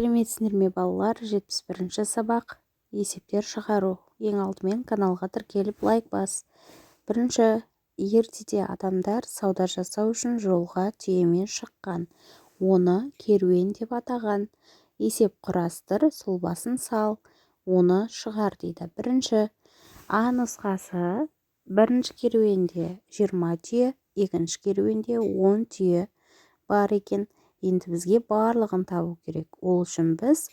сәлеметсіздер ме балалар? 71-ші сабақ есептер шығару. Ең алдымен каналға тіркеліп лайк бас. Бірінші, ертеде адамдар сауда жасау үшін жолға түйемен шыққан. Оны керуен деп атаған. Есеп құрастыр, сұлбасын сал, оны шығар дейді. Бірінші А нұсқасы: бірінші керуенде 20 түйе, екінші керуенде 10 түйе бар екен. Енді бізге барлығын табу керек. Ол үшін біз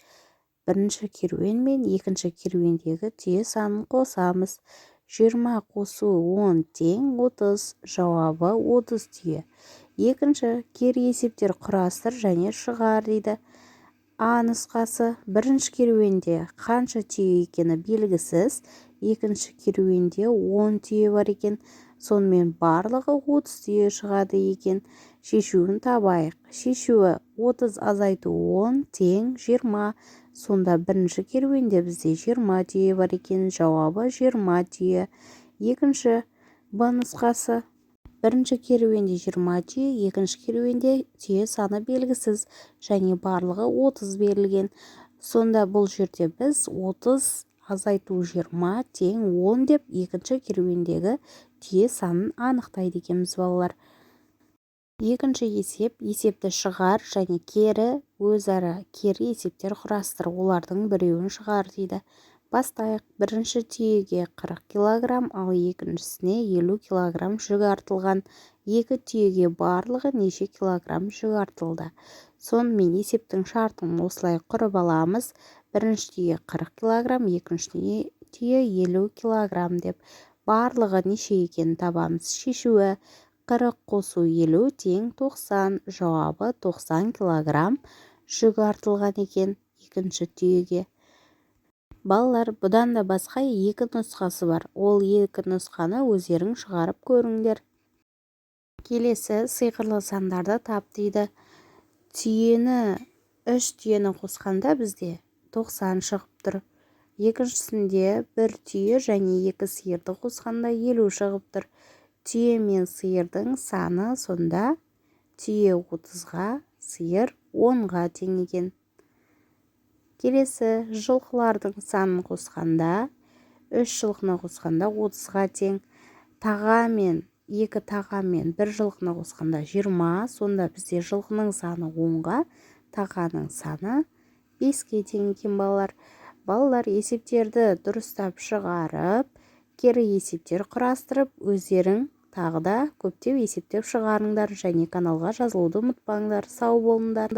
бірінші керуен мен екінші керуендегі түйе санын қосамыз. 20 қосу 10 тең 30. Жауабы 30 түйе. Екінші, кері есептер құрастыр және шығар дейді. А нұсқасы: бірінші керуенде қанша түйе екені белгісіз. Екінші керуенде 10 түйе бар екен. Сонымен барлығы 30 түйе шығады екен. Шешуін табайық. Шешуі: 30 азайту 10 тең 20. Сонда бірінші керуенде бізде 20 түйе бар екен. Жауабы 20 түйе. Екінші, Б нұсқасы: бірінші керуенде 20 түйе, екінші керуенде түйе саны белгісіз және барлығы 30 берілген. Сонда бұл жерде біз 30 азайту 20 тең 10 деп екінші керуендегі түйе санын анықтайды екенбіз балалар. Екінші есеп: есепті шығар және кері өзара кері есептер құрастыр. Олардың біреуін шығар дейді. Бастайық. Бірінші түйеге 40 килограмм, ал екіншісіне 50 килограмм жүк артылған. Екі түйеге барлығы неше килограмм жүк артылды? Сонымен есептің шартын осылай құрып аламыз. Бірінші түйе 40 килограмм, екінші түйе 50 килограмм деп. Барлығы неше екенін табамыз. Шешуі: 40 қосу 50 тең 90. Жауабы 90 килограмм жүк артылған екен екінші түйеге. Балалар, бұдан да басқа екі нұсқасы бар. Ол екі нұсқаны өздерің шығарып көріңдер. Келесі сиқырлы сандарды тап дейді. Үш түйені қосқанда бізде 90 шығып тұр. Екіншісінде бір түйе және екі сиырды қосқанда 50 шығып тұр. Түйе мен сиырдың саны сонда түйе 30-ға, сиыр 10-ға тең екен. Келесі жылқылардың санын қосқанда, 3 жылқыны қосқанда 30-ға тең. Екі таға мен бір жылқыны қосқанда 20, сонда бізде жылқының саны 10-ға, тағаның саны 5-ке тең екен балалар. Балалар, есептерді дұрыстап шығарып, кері есептер құрастырып, өздерің тағы да көптеп есептеп шығарыңдар және каналға жазылуды ұмытпаңдар. Сау болыңдар.